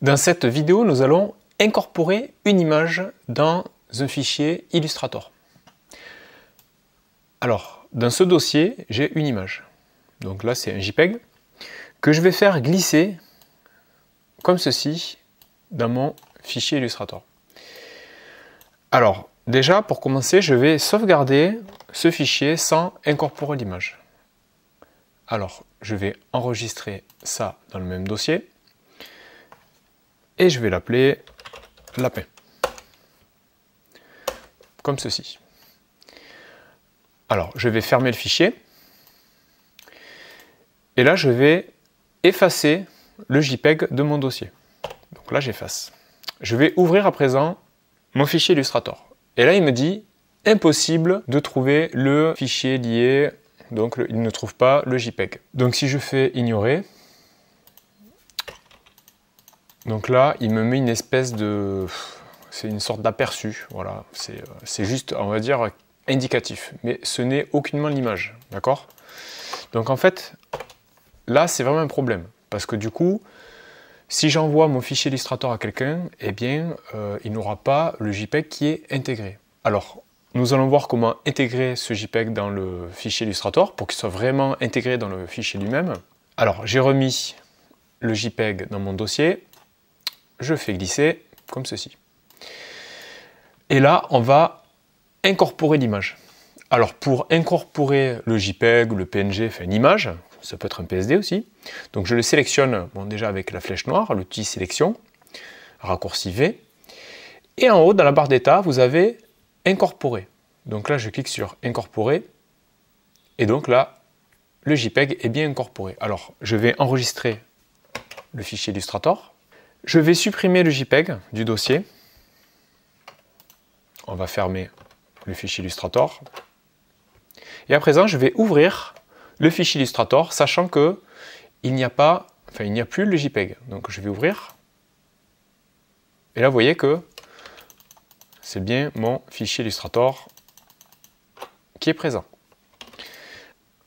Dans cette vidéo, nous allons incorporer une image dans un fichier Illustrator. Alors, dans ce dossier, j'ai une image. Donc là, c'est un JPEG que je vais faire glisser comme ceci dans mon fichier Illustrator. Alors, déjà, pour commencer, je vais sauvegarder ce fichier sans incorporer l'image. Alors, je vais enregistrer ça dans le même dossier et je vais l'appeler lapin. Comme ceci. Alors, je vais fermer le fichier et là, je vais effacer le JPEG de mon dossier. Donc là, j'efface. Je vais ouvrir à présent mon fichier Illustrator. Et là, il me dit impossible de trouver le fichier lié. Donc, il ne trouve pas le JPEG. Donc, si je fais ignorer, donc là, il me met une espèce de... C'est une sorte d'aperçu. Voilà, c'est juste, on va dire, indicatif. Mais ce n'est aucunement l'image. D'accord? Donc, en fait, là, c'est vraiment un problème. Parce que du coup, si j'envoie mon fichier Illustrator à quelqu'un, eh bien, il n'aura pas le JPEG qui est intégré. Alors, nous allons voir comment intégrer ce JPEG dans le fichier Illustrator pour qu'il soit vraiment intégré dans le fichier lui-même. Alors, j'ai remis le JPEG dans mon dossier. Je fais glisser comme ceci. Et là, on va incorporer l'image. Alors, pour incorporer le JPEG, le PNG, enfin une image, ça peut être un PSD aussi. Donc, je le sélectionne bon, déjà avec la flèche noire, l'outil sélection, raccourci V. Et en haut, dans la barre d'état, vous avez incorporer. Donc là, je clique sur incorporer. Et donc là, le JPEG est bien incorporé. Alors, je vais enregistrer le fichier Illustrator. Je vais supprimer le JPEG du dossier. On va fermer le fichier Illustrator. Et à présent, je vais ouvrir le fichier Illustrator, sachant que il n'y a plus le JPEG. Donc je vais ouvrir. Et là, vous voyez que c'est bien mon fichier Illustrator qui est présent.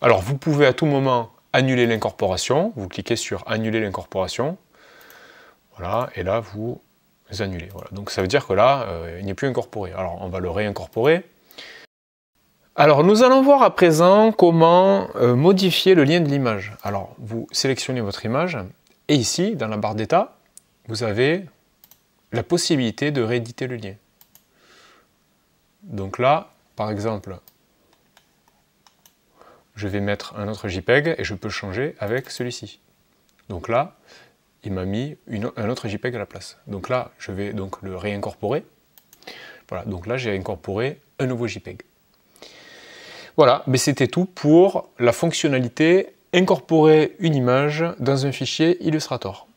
Alors, vous pouvez à tout moment annuler l'incorporation. Vous cliquez sur annuler l'incorporation. Voilà, et là, vous annulez. Voilà. Donc, ça veut dire que là, il n'est plus incorporé. Alors, on va le réincorporer. Alors, nous allons voir à présent comment modifier le lien de l'image. Alors, vous sélectionnez votre image, et ici, dans la barre d'état, vous avez la possibilité de rééditer le lien. Donc là, par exemple, je vais mettre un autre JPEG, et je peux changer avec celui-ci. Donc là, il m'a mis un autre JPEG à la place. Donc là, je vais donc le réincorporer. Voilà, donc là, j'ai incorporé un nouveau JPEG. Voilà, mais c'était tout pour la fonctionnalité incorporer une image dans un fichier Illustrator.